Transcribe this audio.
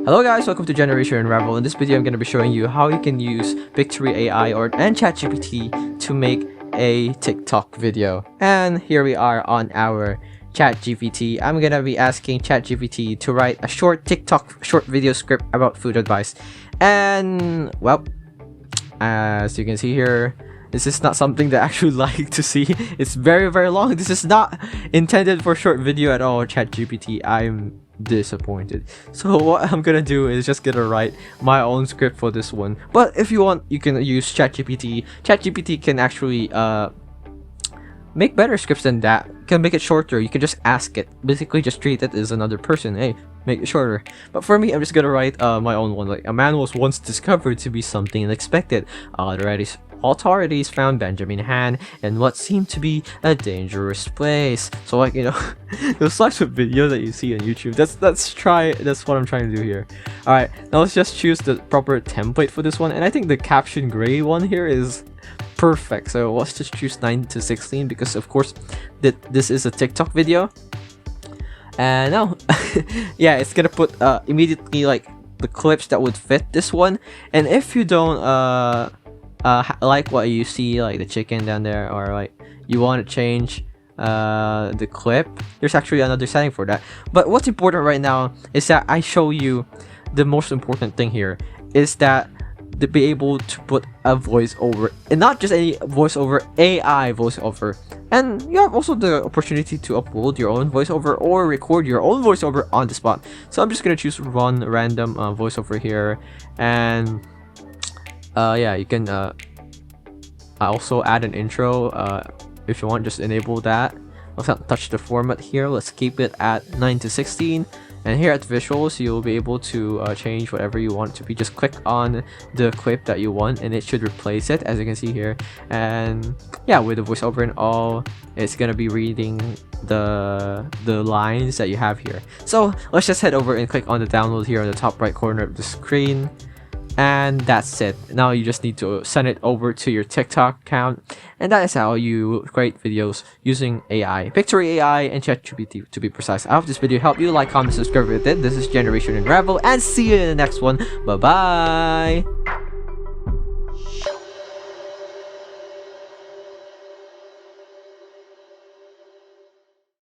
Hello guys, welcome to Generation Unravel. In this video I'm going to be showing you how you can use Victory AI and ChatGPT to make a TikTok video. And here we are on our ChatGPT. I'm going to be asking ChatGPT to write a short video script about food advice. And well, as you can see here, this is not something that I actually like to see. It's very long. This is not intended for short video at all. ChatGPT, I'm disappointed. So what I'm gonna do is just gonna write my own script for this one. But if you want, you can use ChatGPT. ChatGPT can actually make better scripts than that. You can make it shorter. You can just ask it. Basically, just treat it as another person. Hey, make it shorter. But for me, I'm just gonna write my own one. Like, a man was once discovered to be something unexpected. Authorities found Benjamin Han in what seemed to be a dangerous place. So, like, you know, those types of videos that you see on YouTube. That's what I'm trying to do here. All right, now let's just choose the proper template for this one. And I think the caption gray one here is perfect. So let's just choose 9:16 because of course this is a TikTok video. And now, yeah, it's gonna put immediately like the clips that would fit this one. And if you don't like what you see, like the chicken down there, or like you want to change the clip, there's actually another setting for that. But what's important right now is that I show you the most important thing here is that to be able to put a voiceover, and not just any voiceover, AI voiceover. And you have also the opportunity to upload your own voiceover or record your own voiceover on the spot. So I'm just gonna choose one random voiceover here, and yeah, you can also add an intro if you want. Just enable that. Let's not touch the format here. Let's keep it at 9:16. And here at visuals, you'll be able to change whatever you want it to be. Just click on the clip that you want and it should replace it, as you can see here. And yeah, with the voiceover and all, it's gonna be reading the lines that you have here. So let's just head over and click on the download here on the top right corner of the screen. And that's it. Now you just need to send it over to your TikTok account, and that is how you create videos using AI, Victory AI and ChatGPT to be precise. I hope this video helped you. Like, comment, subscribe if it did. This is Generation Unravel, and see you in the next one. Bye bye.